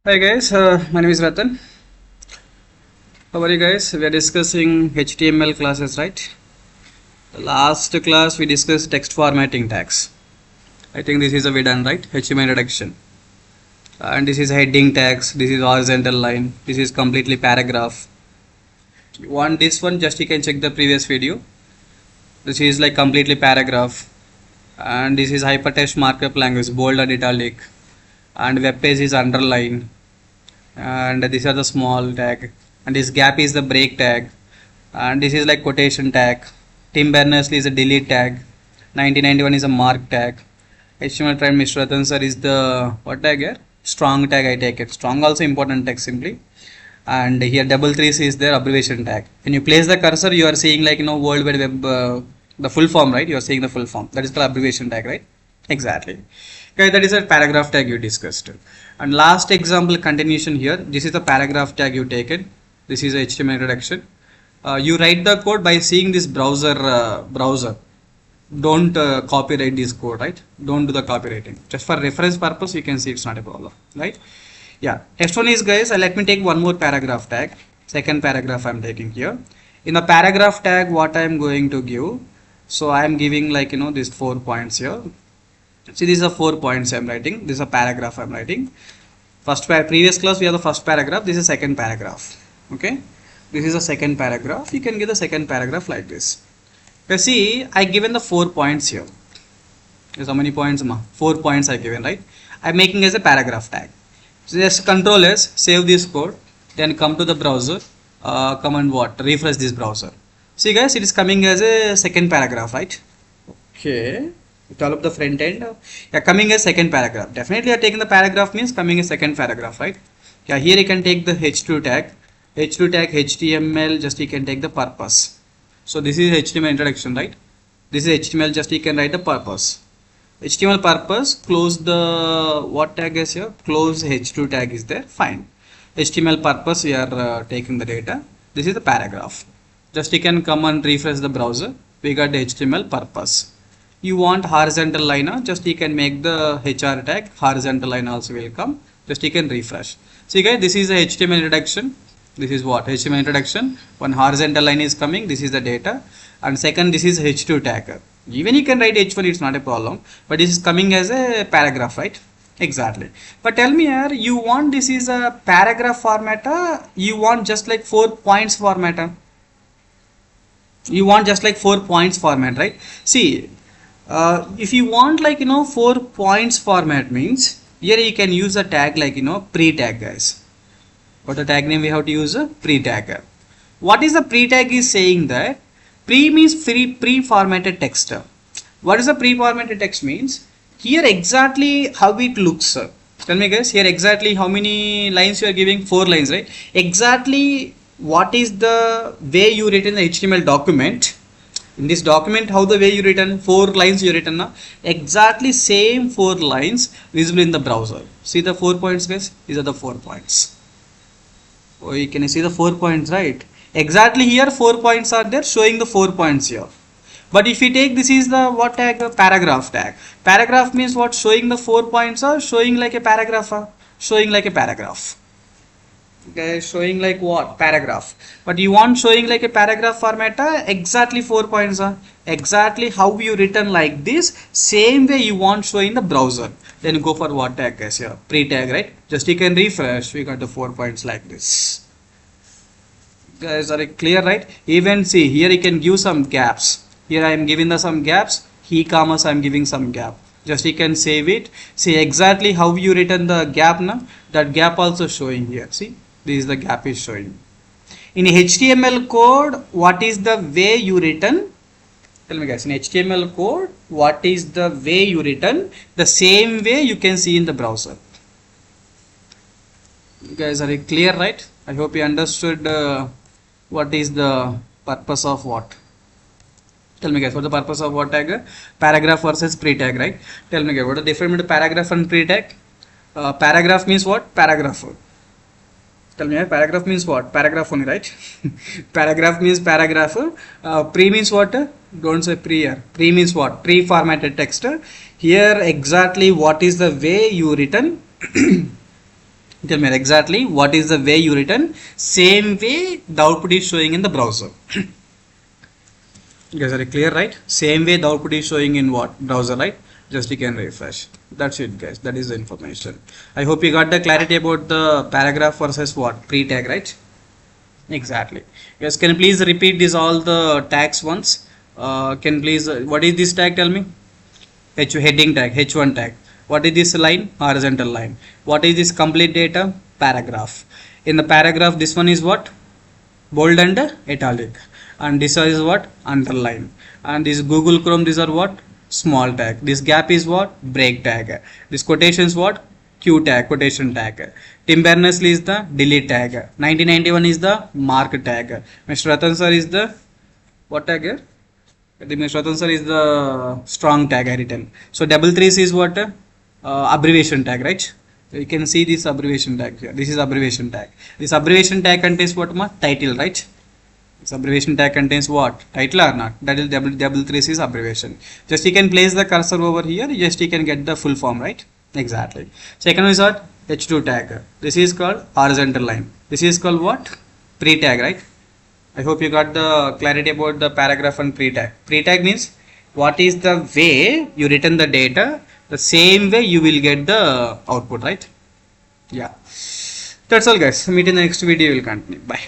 Hi guys, my name is Ratan. How are you guys? We are discussing HTML classes, right? The last class we discussed text formatting tags. I think this is a we done, right? HTML introduction. And this is heading tags, this is horizontal line, this is completely paragraph. You want this one, just you can check the previous video. This is like completely paragraph. And this is hypertext markup language, bold and italic. And web page is underline. And these are the small tag, and this gap is the break tag, and this is like quotation tag. Tim Berners-Lee is a delete tag. 1991 is a mark tag. HTML trend Mr.Ratan sir is the what tag here? Strong tag. I take it. Strong also important tag simply. And here double threes is their abbreviation tag. When you place the cursor, you are seeing like World Wide Web, the full form, right? You are seeing the full form. That is the abbreviation tag, right? Exactly. Okay, that is a paragraph tag you discussed. And last example continuation here. This is the paragraph tag you take it. This is a HTML introduction. You write the code by seeing this browser. Don't copyright this code, right? Don't do the copywriting. Just for reference purpose, you can see it's not a problem, right? Yeah. Next one is guys. Let me take one more paragraph tag. Second paragraph I'm taking here. In the paragraph tag, what I'm going to give. So I'm giving like these 4 points here. See, these are 4 points I'm writing. This is a paragraph I'm writing. Previous class we have the first paragraph. This is second paragraph. Okay. This is a second paragraph. You can give the second paragraph like this. You see, I given the 4 points here. There's how many points? 4 points I given, right? I'm making as a paragraph tag. So just Control S, save this code, then come to the browser. Come and refresh this browser. See guys, it is coming as a second paragraph, right? Okay. Develop the front end. Yeah, coming as second paragraph. Definitely you're taking the paragraph means coming as second paragraph, right? Yeah, here you can take the h2 tag. h2 tag HTML, just you can take the purpose. So this is HTML introduction, right? This is HTML, just you can write the purpose. HTML purpose, close the what tag is here? Close h2 tag is there, fine. HTML purpose, we are taking the data. This is the paragraph. Just you can come and refresh the browser. We got the HTML purpose. You want horizontal line, just you can make the HR tag, horizontal line also will come, just you can refresh. See guys, this is the HTML introduction. This is what? HTML introduction. One horizontal line is coming, this is the data, and second this is h2 tag. Even you can write h1, it's not a problem, but this is coming as a paragraph, right? Exactly. But tell me here, you want this is a paragraph format, you want just like 4 points format? You want just like 4 points format, right? See, if you want like 4 points format means here you can use a tag like pre-tag guys. What the tag name we have to use? A pre-tag. What is the pre-tag is saying that pre means pre-formatted text. What is the pre-formatted text means? Here exactly how it looks. Tell me guys, here exactly how many lines you are giving? 4 lines, right? Exactly what is the way you written the HTML document. In this document, how the way you written 4 lines you written now, exactly same 4 lines visible in the browser. See the 4 points guys, these are the 4 points. Oh, you can see the 4 points, right? Exactly here 4 points are there, showing the 4 points here. But if you take this is the what tag? Paragraph tag. Paragraph means what? Showing the 4 points are showing like a paragraph. Showing like a paragraph. Okay, showing like what? Paragraph. But you want showing like a paragraph format, exactly 4 points are exactly how you written like this, same way you want show in the browser. Then go for what tag guys here? Pre-tag, right? Just you can refresh, we got the 4 points like this. Guys, are it clear, right? Even see here you can give some gaps. Here I am giving the some gaps, he commas I am giving some gap. Just you can save it. See exactly how you written the gap now. That gap also showing here. See, this is the gap is showing. In HTML code, what is the way you written? Tell me guys, in HTML code, what is the way you written? The same way you can see in the browser. You guys are clear, right? I hope you understood what is the purpose of what. Tell me guys, what the purpose of what tag? Paragraph versus pre-tag, right? Tell me guys, what is the difference between paragraph and pre-tag? Paragraph means what? Paragraph. Tell me, paragraph means what? Paragraph only, right? Paragraph means paragraph. Pre means what? Don't say pre here. Pre means what? Pre-formatted text. Here exactly what is the way you written? Tell me exactly what is the way you written. Same way the output is showing in the browser. You guys are clear, right? Same way the output is showing in what browser, right? Just you can refresh. That's it, guys. That is the information. I hope you got the clarity about the paragraph versus what pre-tag, right? Exactly. Yes, can you please repeat this all the tags once? Can please what is this tag? Tell me. Heading tag, H1 tag. What is this line? Horizontal line. What is this complete data? Paragraph. In the paragraph, this one is what? Bold and italic. And this is what? Underline. And this Google Chrome, these are what? Small tag. This gap is what? Break tag. This quotation is what? Q tag, quotation tag. Tim Berners-Lee is the delete tag. 1991 is the mark tag. Mr. Ratan sir is the what tag here? The Mr. Sir is the strong tag I written. So double threes is what? Abbreviation tag, right? You can see this abbreviation tag here. This is abbreviation tag. This abbreviation tag contains what? Title, right? This abbreviation tag contains what? Title or not? That is double threes is abbreviation. Just you can place the cursor over here. Just you can get the full form, right? Exactly. Second one is what? H2 tag. This is called horizontal line. This is called what? Pre tag, right? I hope you got the clarity about the paragraph and pre-tag. Pre-tag means what is the way you written the data, the same way you will get the output, right? Yeah. That's all, guys. Meet in the next video. We'll continue. Bye.